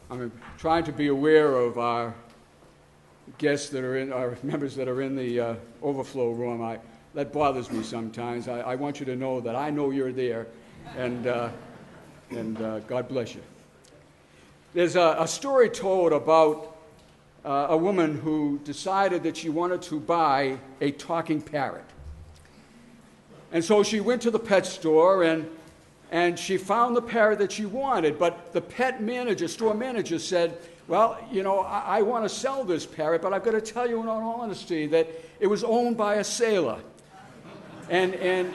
I'm trying to be aware of our guests that are in, our members that are in the overflow room. That bothers me sometimes. I want you to know that I know you're there, and God bless you. There's a story told about a woman who decided that she wanted to buy a talking parrot. And so she went to the pet store and she found the parrot that she wanted, but the store manager said, well, I want to sell this parrot, but I've got to tell you in all honesty that it was owned by a sailor. And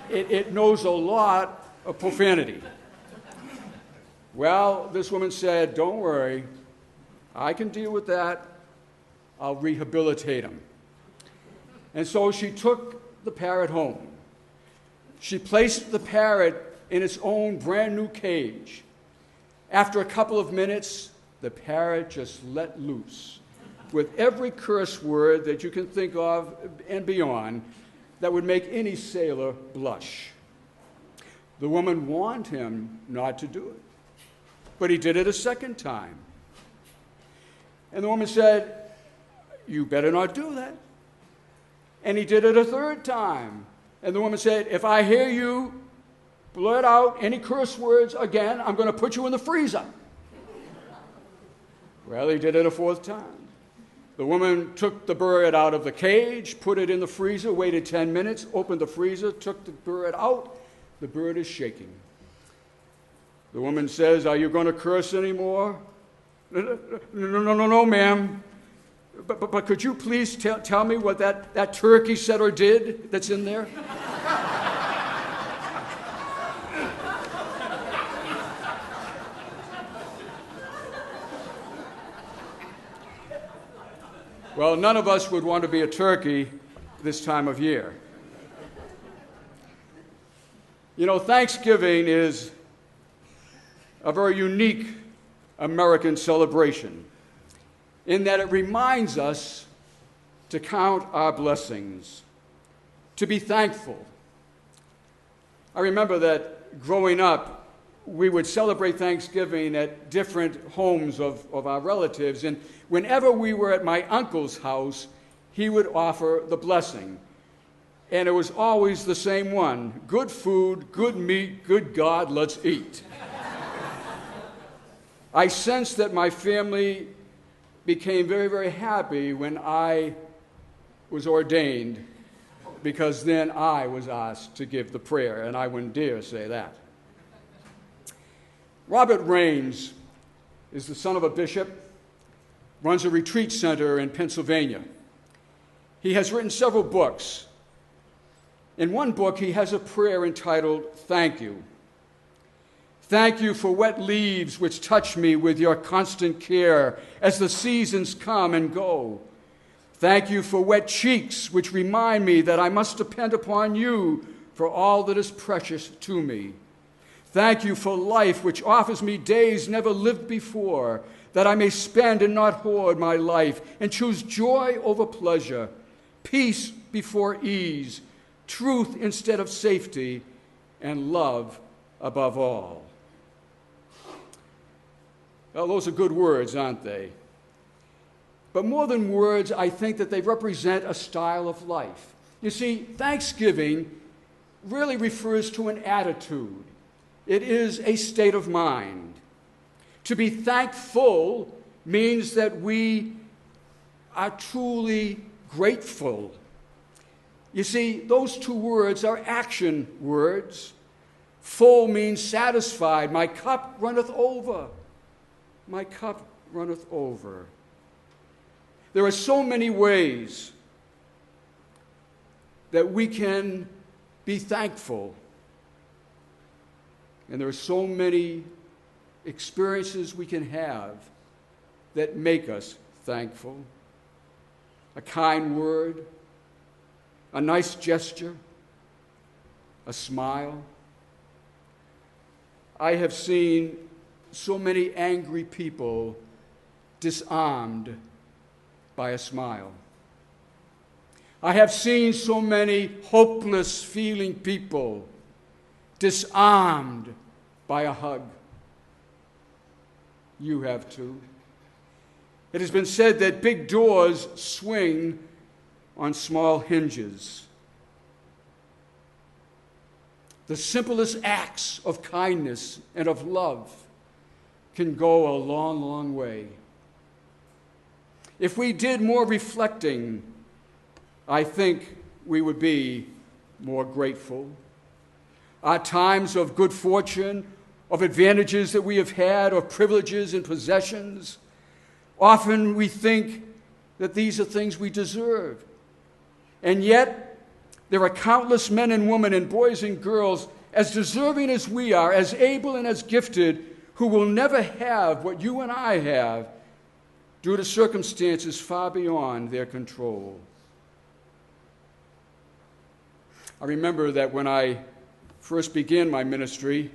it knows a lot of profanity. Well, this woman said, don't worry, I can deal with that. I'll rehabilitate him. And so she took the parrot home. She placed the parrot in its own brand new cage. After a couple of minutes, the parrot just let loose with every curse word that you can think of and beyond that would make any sailor blush. The woman warned him not to do it, but he did it a second time. And the woman said, you better not do that. And he did it a third time. And the woman said, if I hear you blurt out any curse words again, I'm going to put you in the freezer. Well, he did it a fourth time. The woman took the bird out of the cage, put it in the freezer, waited 10 minutes, opened the freezer, took the bird out. The bird is shaking. The woman says, are you going to curse anymore? No, ma'am. But could you please tell me what that turkey said or did that's in there? Well, none of us would want to be a turkey this time of year. Thanksgiving is a very unique American celebration in that it reminds us to count our blessings, to be thankful. I remember that growing up, we would celebrate Thanksgiving at different homes of our relatives, and whenever we were at my uncle's house, he would offer the blessing. And it was always the same one: good food, good meat, good God, let's eat. I sensed that my family became very, very happy when I was ordained, because then I was asked to give the prayer, and I wouldn't dare say that. Robert Raines is the son of a bishop, runs a retreat center in Pennsylvania. He has written several books. In one book, he has a prayer entitled, Thank You. Thank you for wet leaves which touch me with your constant care as the seasons come and go. Thank you for wet cheeks which remind me that I must depend upon you for all that is precious to me. Thank you for life which offers me days never lived before, that I may spend and not hoard my life and choose joy over pleasure, peace before ease, truth instead of safety, and love above all. Well, those are good words, aren't they? But more than words, I think that they represent a style of life. You see, Thanksgiving really refers to an attitude. It is a state of mind. To be thankful means that we are truly grateful. You see, those two words are action words. Full means satisfied. My cup runneth over. My cup runneth over. There are so many ways that we can be thankful. And there are so many experiences we can have that make us thankful. A kind word, a nice gesture, a smile. I have seen so many angry people disarmed by a smile. I have seen so many hopeless feeling people disarmed by a hug. You have too. It has been said that big doors swing on small hinges. The simplest acts of kindness and of love can go a long, long way. If we did more reflecting, I think we would be more grateful. Our times of good fortune, of advantages that we have had, of privileges and possessions, often we think that these are things we deserve. And yet, there are countless men and women and boys and girls as deserving as we are, as able and as gifted, who will never have what you and I have due to circumstances far beyond their control. I remember that when I first began my ministry,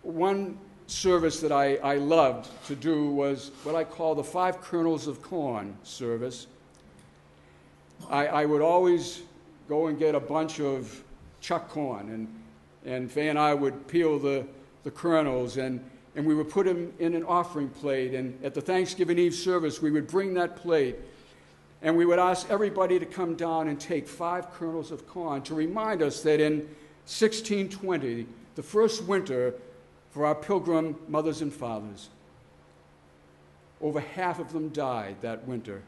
one service that I loved to do was what I call the 5 kernels of corn service. I would always go and get a bunch of chuck corn, and Faye and I would peel the kernels, and we would put them in an offering plate, and at the Thanksgiving Eve service, we would bring that plate, and we would ask everybody to come down and take 5 kernels of corn to remind us that in 1620, the first winter for our Pilgrim mothers and fathers, over half of them died that winter.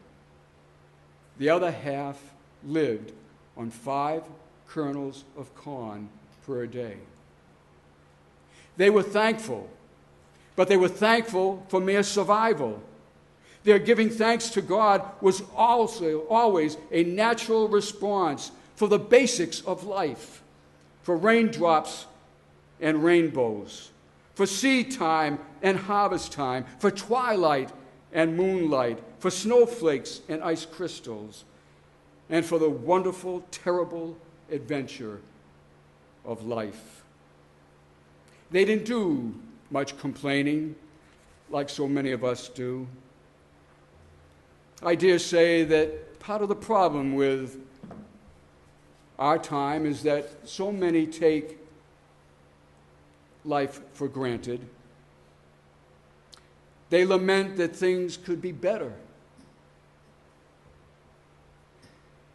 The other half lived on 5 kernels of corn per day. They were thankful, but they were thankful for mere survival. Their giving thanks to God was also always a natural response for the basics of life, for raindrops and rainbows, for seed time and harvest time, for twilight and moonlight, for snowflakes and ice crystals, and for the wonderful, terrible adventure of life. They didn't do much complaining like so many of us do. I dare say that part of the problem with our time is that so many take life for granted. They lament that things could be better.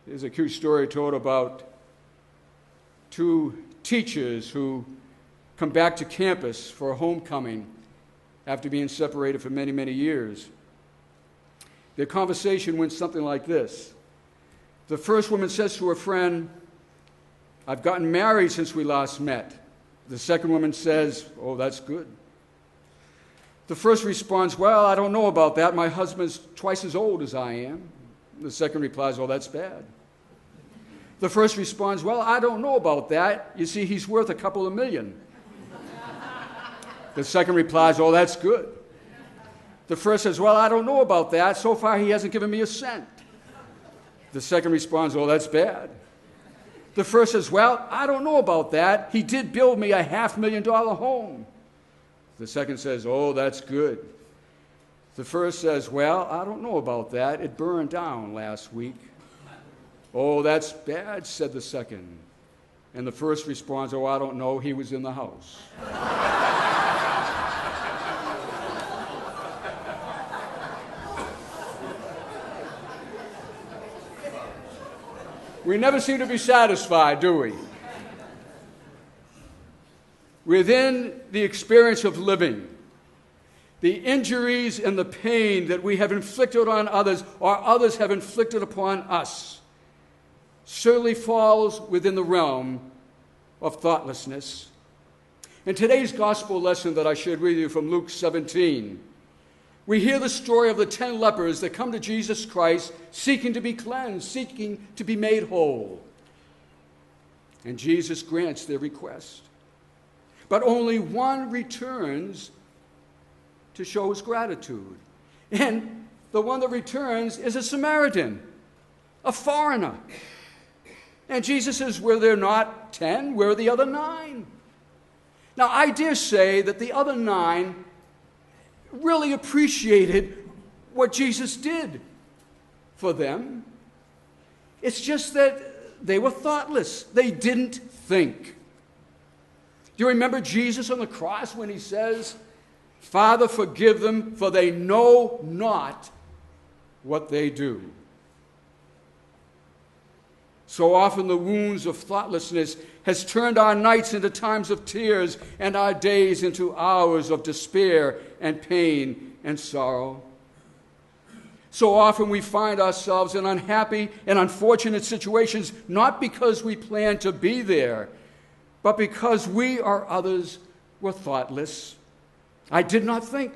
There's a cute story told about 2 teachers who come back to campus for a homecoming after being separated for many, many years. Their conversation went something like this. The first woman says to her friend, "I've gotten married since we last met." The second woman says, "Oh, that's good." The first responds, "Well, I don't know about that. My husband's twice as old as I am." The second replies, "Oh, that's bad." The first responds, "Well, I don't know about that. You see, he's worth a couple of million." The second replies, "Oh, that's good." The first says, "Well, I don't know about that. So far, he hasn't given me a cent." The second responds, "Oh, that's bad." The first says, "Well, I don't know about that. He did build me a $500,000 home." The second says, "Oh, that's good." The first says, "Well, I don't know about that. It burned down last week." "Oh, that's bad," said the second. And the first responds, "Oh, I don't know. He was in the house." We never seem to be satisfied, do we? Within the experience of living, the injuries and the pain that we have inflicted on others or others have inflicted upon us certainly falls within the realm of thoughtlessness. In today's gospel lesson that I shared with you from Luke 17, we hear the story of the 10 lepers that come to Jesus Christ seeking to be cleansed, seeking to be made whole. And Jesus grants their request. But only one returns to show his gratitude. And the one that returns is a Samaritan, a foreigner. And Jesus says, "Were there not 10? Where are the other 9? Now, I dare say that the other 9 really appreciated what Jesus did for them. It's just that they were thoughtless. They didn't think. Do you remember Jesus on the cross when he says, Father, forgive them, for they know not what they do. So often the wounds of thoughtlessness has turned our nights into times of tears and our days into hours of despair and pain and sorrow. So often we find ourselves in unhappy and unfortunate situations, not because we plan to be there, but because we or others were thoughtless. I did not think.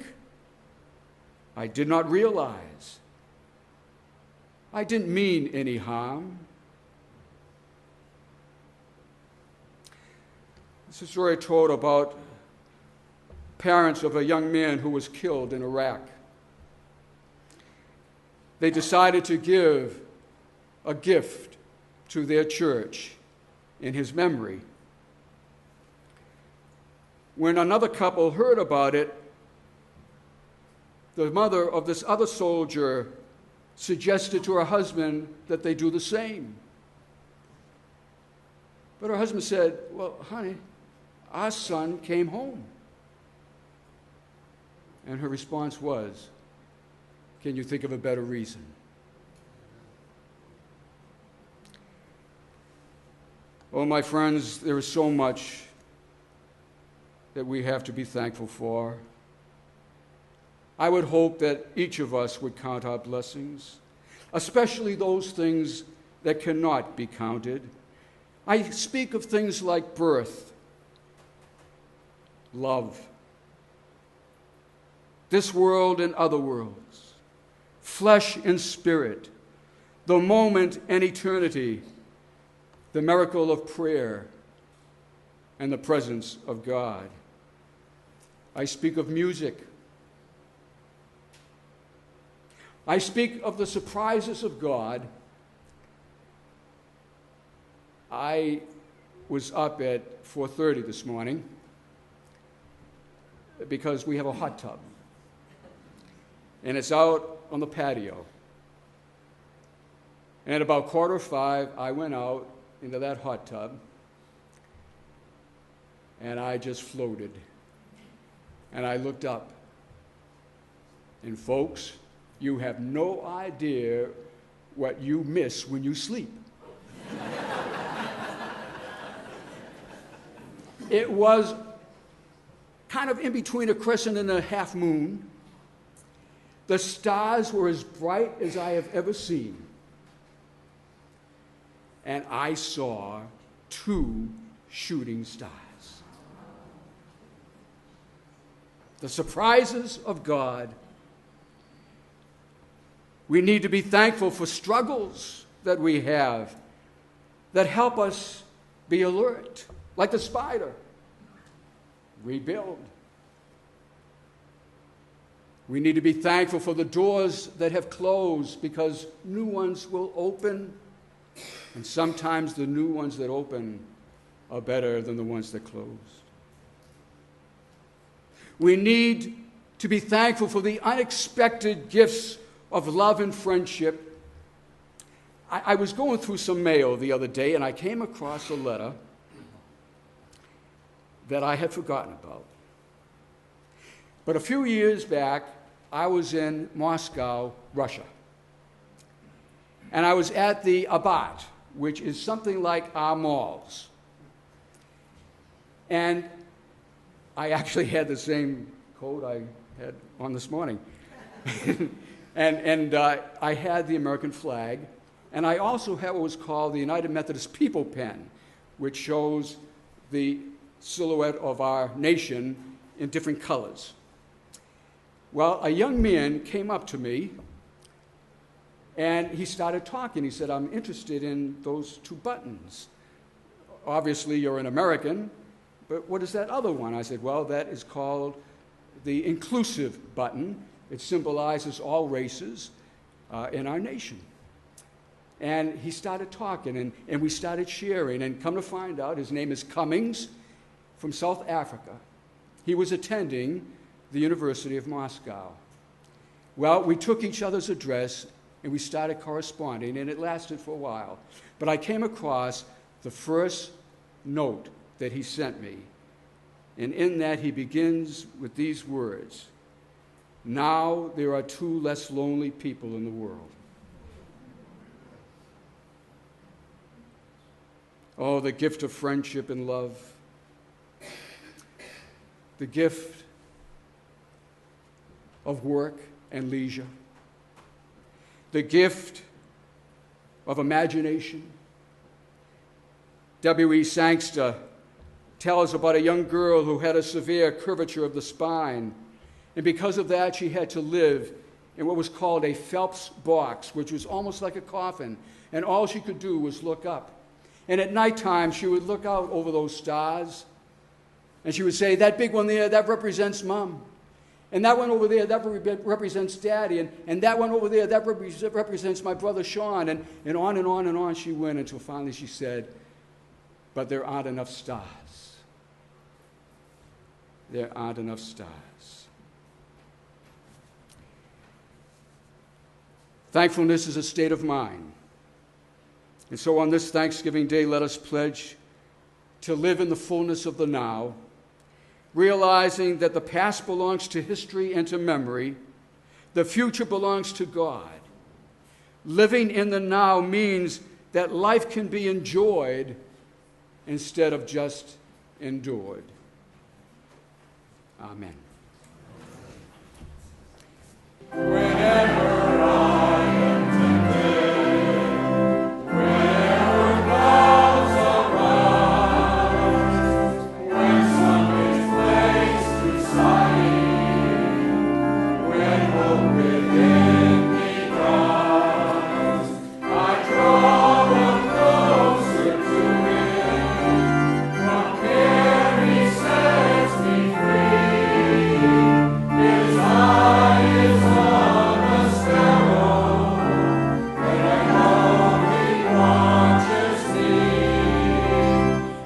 I did not realize. I didn't mean any harm. This is a story told about parents of a young man who was killed in Iraq. They decided to give a gift to their church in his memory. When another couple heard about it, the mother of this other soldier suggested to her husband that they do the same. But her husband said, "Well, honey, our son came home." And her response was, "Can you think of a better reason?" Oh, my friends, there is so much that we have to be thankful for. I would hope that each of us would count our blessings, especially those things that cannot be counted. I speak of things like birth, love, this world and other worlds, flesh and spirit, the moment and eternity, the miracle of prayer, and the presence of God. I speak of music. I speak of the surprises of God. I was up at 4:30 this morning because we have a hot tub, and it's out on the patio. And at about 4:45, I went out into that hot tub, and I just floated. And I looked up. And folks, you have no idea what you miss when you sleep. It was kind of in between a crescent and a half moon. The stars were as bright as I have ever seen. And I saw 2 shooting stars. The surprises of God. We need to be thankful for struggles that we have that help us be alert, like the spider. Rebuild. We need to be thankful for the doors that have closed because new ones will open. And sometimes the new ones that open are better than the ones that closed. We need to be thankful for the unexpected gifts of love and friendship. I was going through some mail the other day, and I came across a letter that I had forgotten about. But a few years back, I was in Moscow, Russia. And I was at the Abat, which is something like our malls. And I actually had the same coat I had on this morning. and I had the American flag. And I also had what was called the United Methodist People Pen, which shows the silhouette of our nation in different colors. Well, a young man came up to me, and he started talking. He said, "I'm interested in those 2 buttons. Obviously, you're an American, but what is that other one?" I said, "Well, that is called the inclusive button. It symbolizes all races in our nation." And he started talking, and we started sharing, and come to find out, his name is Cummings from South Africa. He was attending the University of Moscow. Well, we took each other's address, and we started corresponding, and it lasted for a while. But I came across the first note that he sent me, And in that, he begins with these words: "Now there are 2 less lonely people in the world." Oh, the gift of friendship and love. The gift of work and leisure. The gift of imagination. W.E. Sangster tells about a young girl who had a severe curvature of the spine, and because of that she had to live in what was called a Phelps box, which was almost like a coffin, and all she could do was look up. And at nighttime she would look out over those stars, and she would say, "That big one there, that represents Mom. And that one over there, that represents Daddy. And that one over there, that represents my brother Sean." And on and on and on she went until finally she said, "But there aren't enough stars. There aren't enough stars." Thankfulness is a state of mind. And so on this Thanksgiving Day, let us pledge to live in the fullness of the now, realizing that the past belongs to history and to memory, the future belongs to God. Living in the now means that life can be enjoyed instead of just endured. Amen. Whenever I am tempted, whenever clouds arise, when sun is placed beside me, when hope within me dies, I draw one closer to Him. From care He sets me free. His eye is on a sparrow, and I know He watches me.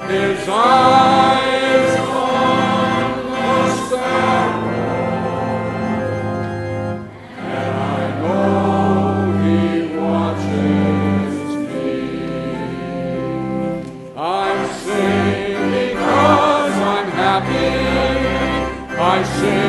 His eye is on the sparrow, and I know He watches me. I'm singing because I'm happy. I sing